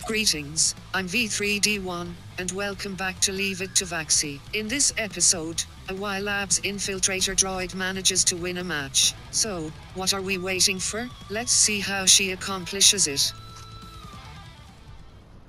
Greetings, I'm V3D1, and welcome back to Leave It to VACCI. In this episode, a Y Labs infiltrator droid manages to win a match. So, what are we waiting for? Let's see how she accomplishes it.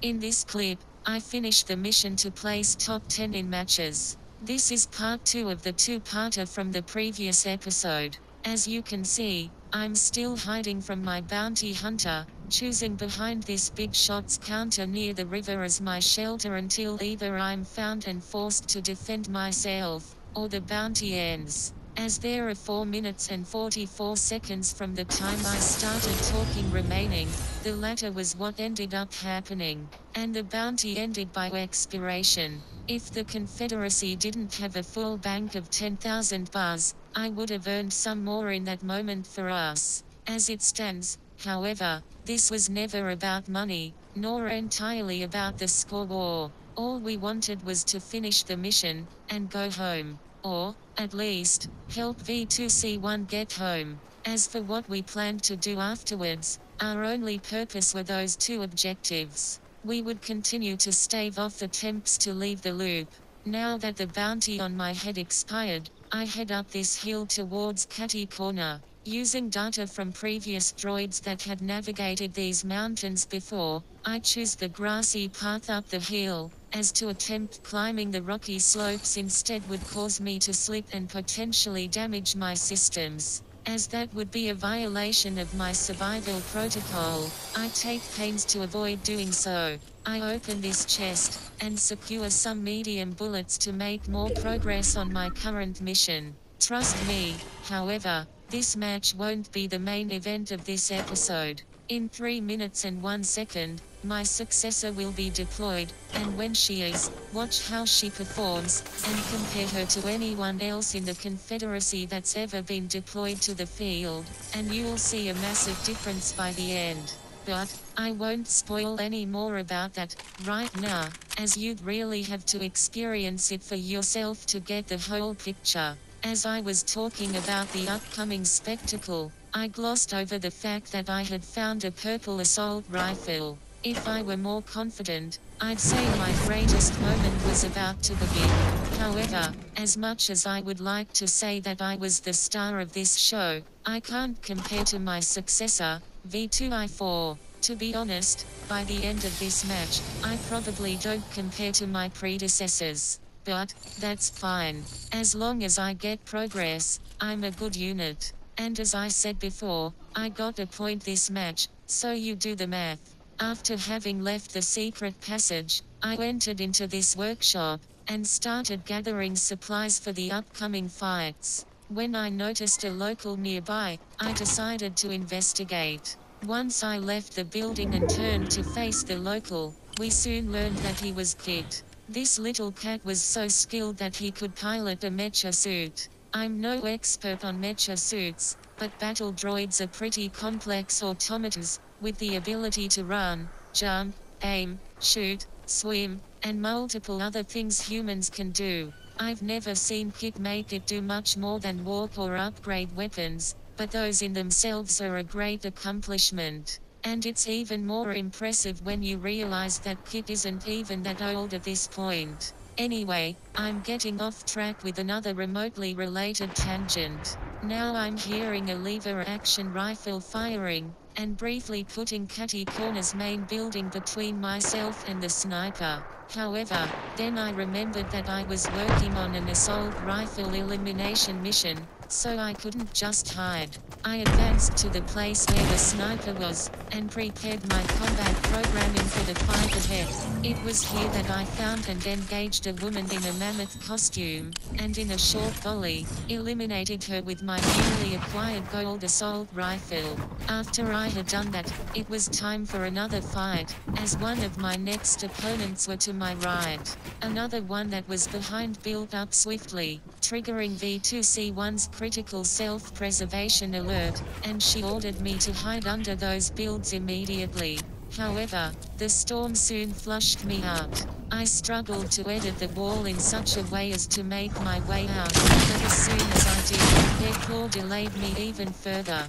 In this clip, I finished the mission to place top 10 in matches. This is part 2 of the two-parter from the previous episode. As you can see, I'm still hiding from my bounty hunter, choosing behind this big shots counter near the river as my shelter until either I'm found and forced to defend myself, or the bounty ends. As there are 4 minutes and 44 seconds from the time I started talking remaining, the latter was what ended up happening, and the bounty ended by expiration. If the Confederacy didn't have a full bank of 10,000 bars, I would have earned some more in that moment for us. As it stands, however, this was never about money, nor entirely about the score war. All we wanted was to finish the mission, and go home. Or, at least, help V2C1 get home. As for what we planned to do afterwards, our only purpose were those two objectives. We would continue to stave off attempts to leave the loop. Now that the bounty on my head expired, I head up this hill towards Catty Corner. Using data from previous droids that had navigated these mountains before, I choose the grassy path up the hill, as to attempt climbing the rocky slopes instead would cause me to slip and potentially damage my systems. As that would be a violation of my survival protocol, I take pains to avoid doing so. I open this chest, and secure some medium bullets to make more progress on my current mission. Trust me, however, this match won't be the main event of this episode. In 3 minutes and 1 second, my successor will be deployed, and when she is, watch how she performs, and compare her to anyone else in the Confederacy that's ever been deployed to the field, and you'll see a massive difference by the end. But, I won't spoil any more about that, right now, as you'd really have to experience it for yourself to get the whole picture. As I was talking about the upcoming spectacle, I glossed over the fact that I had found a purple assault rifle. If I were more confident, I'd say my greatest moment was about to begin. However, as much as I would like to say that I was the star of this show, I can't compare to my successor, V2I4. To be honest, by the end of this match, I probably don't compare to my predecessors. But, that's fine. As long as I get progress, I'm a good unit. And as I said before, I got a point this match, so you do the math. After having left the secret passage, I entered into this workshop, and started gathering supplies for the upcoming fights. When I noticed a local nearby, I decided to investigate. Once I left the building and turned to face the local, we soon learned that he was Kit. This little cat was so skilled that he could pilot a mecha suit. I'm no expert on mecha suits, but battle droids are pretty complex automatons, with the ability to run, jump, aim, shoot, swim, and multiple other things humans can do. I've never seen Kit make it do much more than walk or upgrade weapons, but those in themselves are a great accomplishment. And it's even more impressive when you realize that Kit isn't even that old at this point. Anyway, I'm getting off track with another remotely related tangent. Now I'm hearing a lever action rifle firing, and briefly putting Catty Corner's main building between myself and the sniper. However, then I remembered that I was working on an assault rifle elimination mission, so I couldn't just hide. I advanced to the place where the sniper was, and prepared my combat programming for the fight ahead. It was here that I found and engaged a woman in a mammoth costume, and in a short volley, eliminated her with my newly acquired gold assault rifle. After I had done that, it was time for another fight, as one of my next opponents were to my right. Another one that was behind built up swiftly, triggering V2C1's critical self-preservation alert, and she ordered me to hide under those builds immediately. However, the storm soon flushed me out. I struggled to edit the wall in such a way as to make my way out, but as soon as I did, their claw delayed me even further.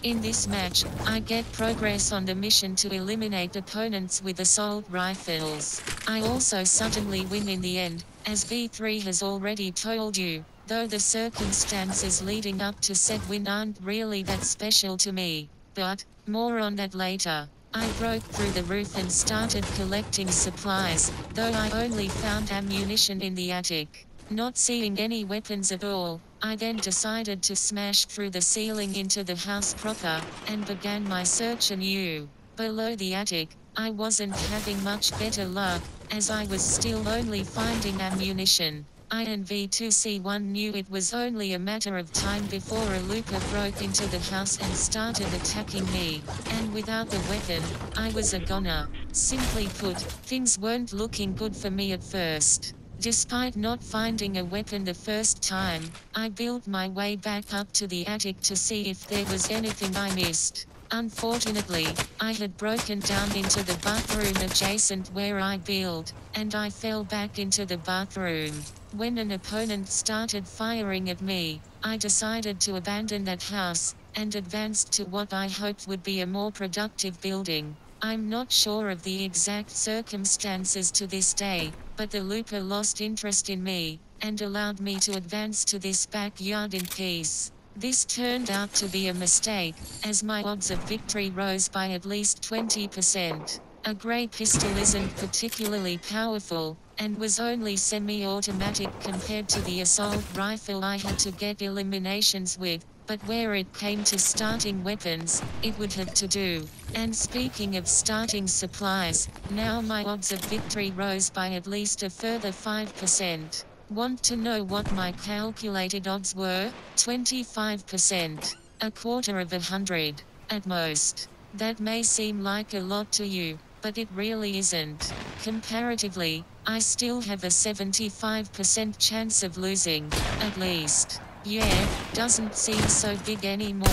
In this match, I get progress on the mission to eliminate opponents with assault rifles. I also suddenly win in the end, as V3 has already told you, though the circumstances leading up to said win aren't really that special to me. But, more on that later. I broke through the roof and started collecting supplies, though I only found ammunition in the attic. Not seeing any weapons at all, I then decided to smash through the ceiling into the house proper, and began my search anew. Below the attic, I wasn't having much better luck, as I was still only finding ammunition. I and V2C1 knew it was only a matter of time before a looper broke into the house and started attacking me, and without a weapon, I was a goner. Simply put, things weren't looking good for me at first. Despite not finding a weapon the first time, I built my way back up to the attic to see if there was anything I missed. Unfortunately, I had broken down into the bathroom adjacent where I built, and I fell back into the bathroom. When an opponent started firing at me, I decided to abandon that house, and advanced to what I hoped would be a more productive building. I'm not sure of the exact circumstances to this day, but the looper lost interest in me, and allowed me to advance to this backyard in peace. This turned out to be a mistake, as my odds of victory rose by at least 20%. A grey pistol isn't particularly powerful, and was only semi-automatic compared to the assault rifle I had to get eliminations with, but where it came to starting weapons, it would have to do. And speaking of starting supplies, now my odds of victory rose by at least a further 5%. Want to know what my calculated odds were? 25%. A quarter of 100. At most. That may seem like a lot to you, but it really isn't. Comparatively, I still have a 75% chance of losing, at least. Yeah, doesn't seem so big anymore,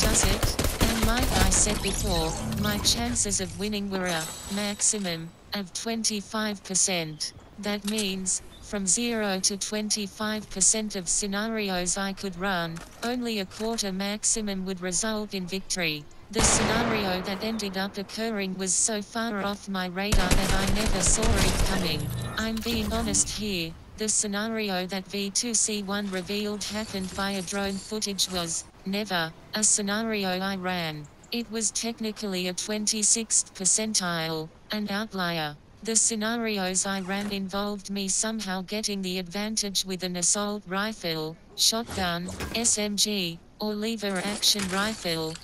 does it? And like I said before, my chances of winning were a maximum of 25%. That means, from 0 to 25% of scenarios I could run, only a quarter maximum would result in victory. The scenario that ended up occurring was so far off my radar that I never saw it coming. I'm being honest here, the scenario that V2C1 revealed happened via drone footage was, never, a scenario I ran. It was technically a 26th percentile, an outlier. The scenarios I ran involved me somehow getting the advantage with an assault rifle, shotgun, SMG, or lever action rifle.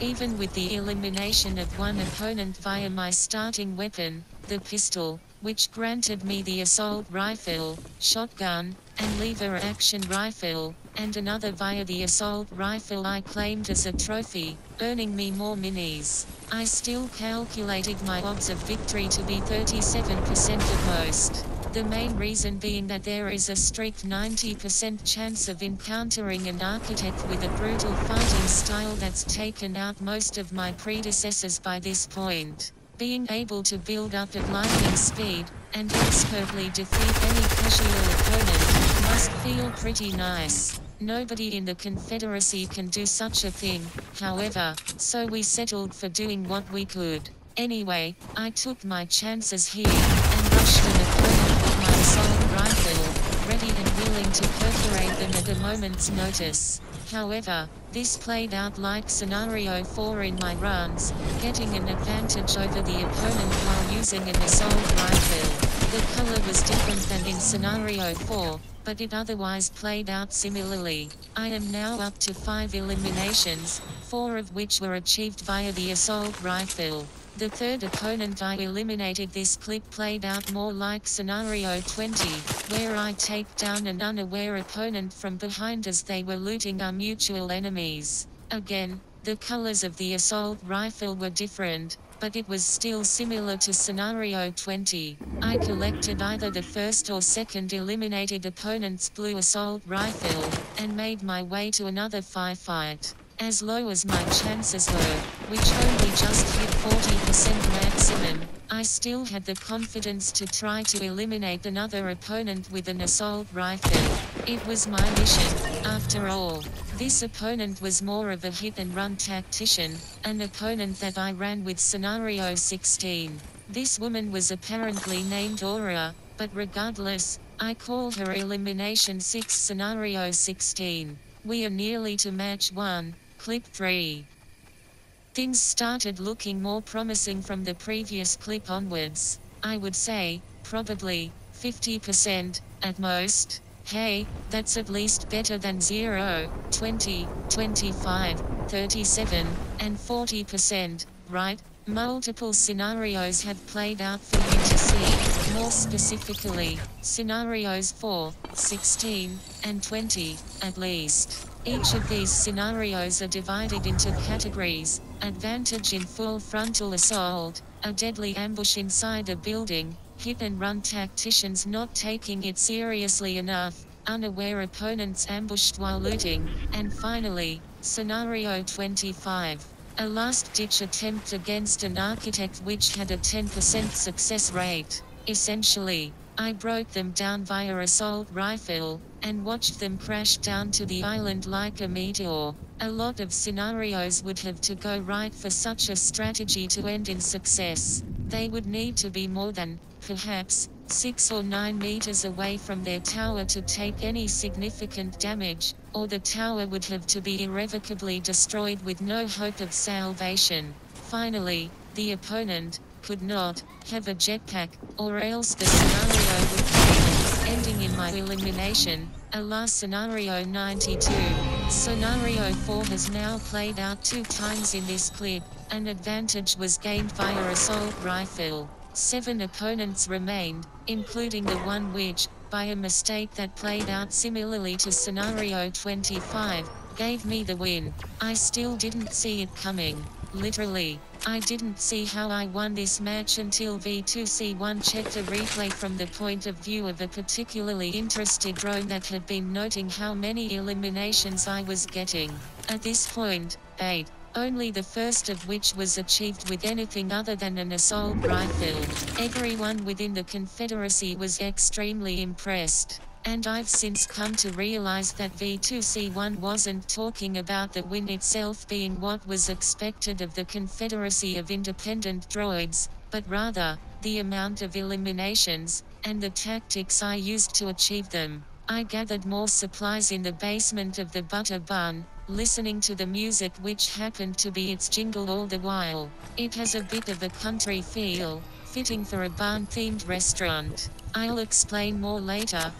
Even with the elimination of one opponent via my starting weapon, the pistol, which granted me the assault rifle, shotgun, and lever action rifle, and another via the assault rifle I claimed as a trophy, earning me more minis. I still calculated my odds of victory to be 37% at most. The main reason being that there is a strict 90% chance of encountering an architect with a brutal fighting style that's taken out most of my predecessors by this point. Being able to build up at lightning speed, and expertly defeat any casual opponent, must feel pretty nice. Nobody in the Confederacy can do such a thing, however, so we settled for doing what we could. Anyway, I took my chances here, and rushed an opponent with my assault rifle, ready and willing to perforate them at a moment's notice. However, this played out like scenario 4 in my runs, getting an advantage over the opponent while using an assault rifle. The color was different than in scenario 4, but it otherwise played out similarly. I am now up to 5 eliminations, 4 of which were achieved via the assault rifle. The third opponent I eliminated this clip played out more like scenario 20, where I take down an unaware opponent from behind as they were looting our mutual enemies. Again, the colors of the assault rifle were different, but it was still similar to scenario 20. I collected either the first or second eliminated opponent's blue assault rifle, and made my way to another firefight. As low as my chances were, which only just hit 40% maximum, I still had the confidence to try to eliminate another opponent with an assault rifle. It was my mission, after all. This opponent was more of a hit-and-run tactician, an opponent that I ran with Scenario 16. This woman was apparently named Aura, but regardless, I call her Elimination 6 Scenario 16. We are nearly to match 1, clip 3. Things started looking more promising from the previous clip onwards. I would say, probably, 50%, at most. Hey, that's at least better than 0, 20, 25, 37, and 40%, right? Multiple scenarios have played out for you to see, more specifically, scenarios 4, 16, and 20, at least. Each of these scenarios are divided into categories: advantage in full frontal assault, a deadly ambush inside a building, hit-and-run tacticians not taking it seriously enough, unaware opponents ambushed while looting, and finally, Scenario 25. A last-ditch attempt against an architect which had a 10% success rate. Essentially, I broke them down via assault rifle, and watched them crash down to the island like a meteor. A lot of scenarios would have to go right for such a strategy to end in success. They would need to be more than, perhaps, 6 or 9 meters away from their tower to take any significant damage, or the tower would have to be irrevocably destroyed with no hope of salvation. Finally, the opponent could not have a jetpack, or else the scenario would fail, ending in my elimination. Alas, Scenario 92. Scenario 4 has now played out 2 times in this clip. An advantage was gained via assault rifle. 7 opponents remained, including the one which, by a mistake that played out similarly to Scenario 25, gave me the win. I still didn't see it coming. Literally, I didn't see how I won this match until V2C1 checked a replay from the point of view of a particularly interested drone that had been noting how many eliminations I was getting. At this point, 8. Only the first of which was achieved with anything other than an assault rifle. Everyone within the Confederacy was extremely impressed. And I've since come to realize that V2C1 wasn't talking about the win itself being what was expected of the Confederacy of Independent Droids, but rather, the amount of eliminations, and the tactics I used to achieve them. I gathered more supplies in the basement of the Butter Bun, listening to the music which happened to be its jingle all the while. It has a bit of a country feel, fitting for a barn-themed restaurant. I'll explain more later.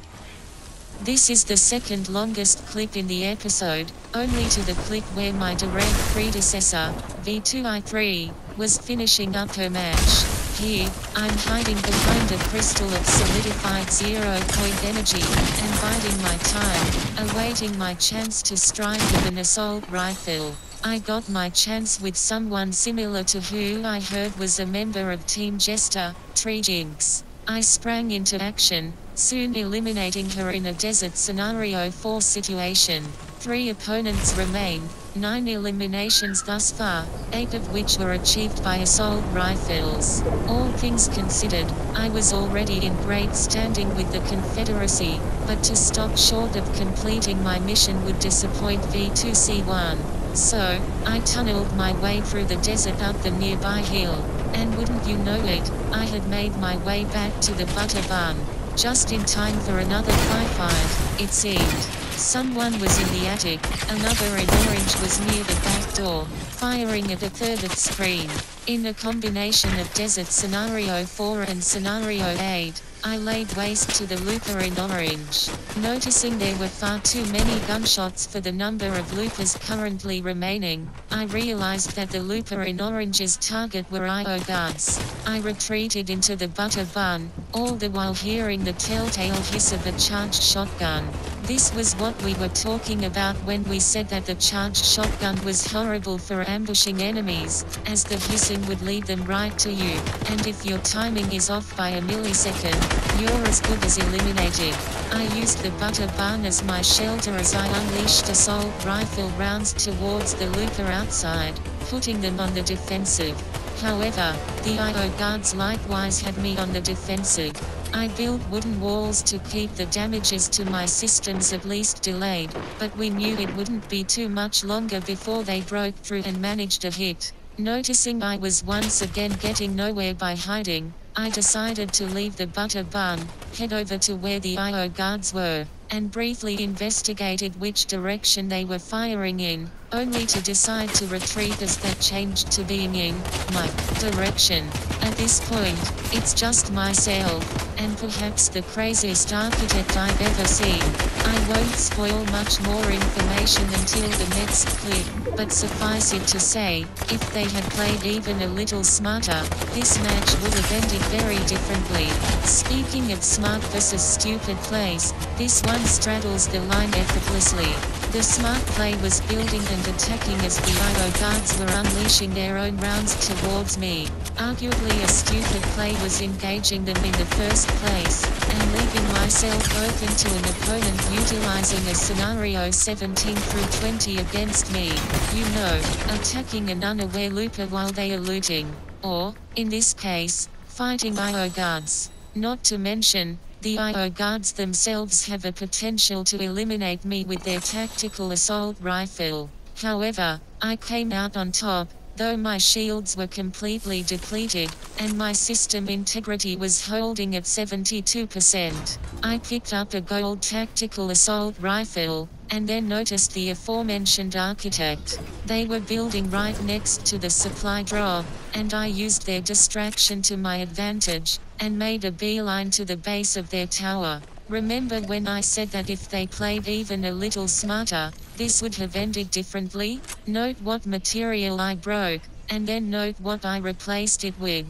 This is the second longest clip in the episode, only to the clip where my direct predecessor, V2I3, was finishing up her match. Here, I'm hiding behind a crystal of solidified 0-point energy, and biding my time, awaiting my chance to strike with an assault rifle. I got my chance with someone similar to who I heard was a member of Team Jester, Jinx. I sprang into action, soon eliminating her in a Desert Scenario 4 situation. 3 opponents remain, 9 eliminations thus far, 8 of which were achieved by assault rifles. All things considered, I was already in great standing with the Confederacy, but to stop short of completing my mission would disappoint V2C1. So, I tunneled my way through the desert up the nearby hill. And wouldn't you know it, I had made my way back to the Butter Bun. Just in time for another firefight, it seemed. Someone was in the attic, another in orange was near the back door, firing at a third of screen. In a combination of Desert Scenario 4 and Scenario 8, I laid waste to the looper in orange. Noticing there were far too many gunshots for the number of loopers currently remaining, I realized that the looper in orange's target were IO guards. I retreated into the Butter Bun, all the while hearing the telltale hiss of a charged shotgun. This was what we were talking about when we said that the charged shotgun was horrible for ambushing enemies, as the hissing would lead them right to you, and if your timing is off by a millisecond, you're as good as eliminated. I used the Butter Bun as my shelter as I unleashed assault rifle rounds towards the looper outside, putting them on the defensive. However, the IO guards likewise had me on the defensive. I built wooden walls to keep the damages to my systems at least delayed, but we knew it wouldn't be too much longer before they broke through and managed a hit. Noticing I was once again getting nowhere by hiding, I decided to leave the butter bun, head over to where the IO guards were, and briefly investigated which direction they were firing in, only to decide to retreat as that changed to being in my direction. At this point, it's just myself, and perhaps the craziest architect I've ever seen. I won't spoil much more information until the next clip, but suffice it to say, if they had played even a little smarter, this match would have ended very differently. Speaking of smart versus stupid plays, this one straddles the line effortlessly. The smart play was building and attacking as the IO guards were unleashing their own rounds towards me. Arguably a stupid play was engaging them in the first place, and leaving myself open to an opponent utilizing a scenario 17 through 20 against me. You know, attacking an unaware looper while they are looting. Or, in this case, fighting IO guards. Not to mention, the IO guards themselves have a potential to eliminate me with their tactical assault rifle. However, I came out on top, though my shields were completely depleted, and my system integrity was holding at 72%. I picked up a gold tactical assault rifle, and then noticed the aforementioned architect. They were building right next to the supply drop, and I used their distraction to my advantage, and made a beeline to the base of their tower. Remember when I said that if they played even a little smarter, this would have ended differently? Note what material I broke, and then note what I replaced it with.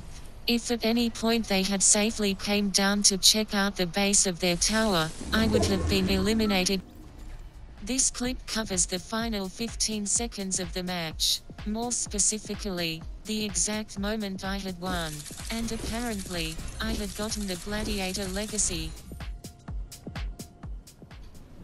If at any point they had safely came down to check out the base of their tower, I would have been eliminated. This clip covers the final 15 seconds of the match. More specifically, the exact moment I had won. And apparently, I had gotten the Gladiator legacy.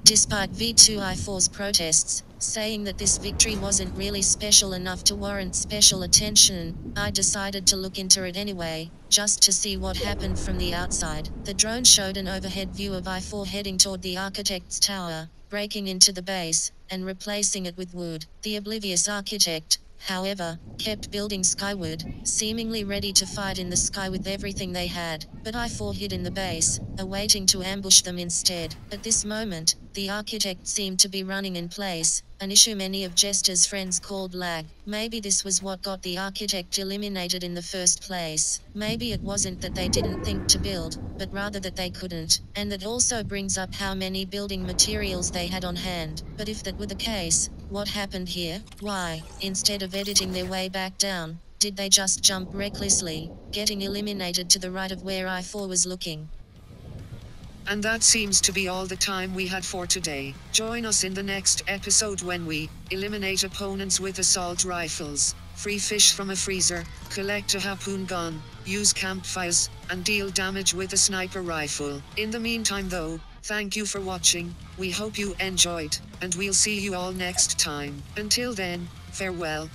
Despite V2I4's protests, saying that this victory wasn't really special enough to warrant special attention, I decided to look into it anyway, just to see what happened from the outside. The drone showed an overhead view of I4 heading toward the architect's tower, breaking into the base, and replacing it with wood. The oblivious architect, however, kept building skyward, seemingly ready to fight in the sky with everything they had, but I4 hid in the base, awaiting to ambush them instead. At this moment, the architect seemed to be running in place, an issue many of Jester's friends called lag. Maybe this was what got the architect eliminated in the first place. Maybe it wasn't that they didn't think to build, but rather that they couldn't. And that also brings up how many building materials they had on hand. But if that were the case, what happened here? Why, instead of editing their way back down, did they just jump recklessly, getting eliminated to the right of where I4 was looking? And that seems to be all the time we had for today. Join us in the next episode when we eliminate opponents with assault rifles, free fish from a freezer, collect a harpoon gun, use campfires, and deal damage with a sniper rifle. In the meantime though, thank you for watching, we hope you enjoyed, and we'll see you all next time. Until then, farewell.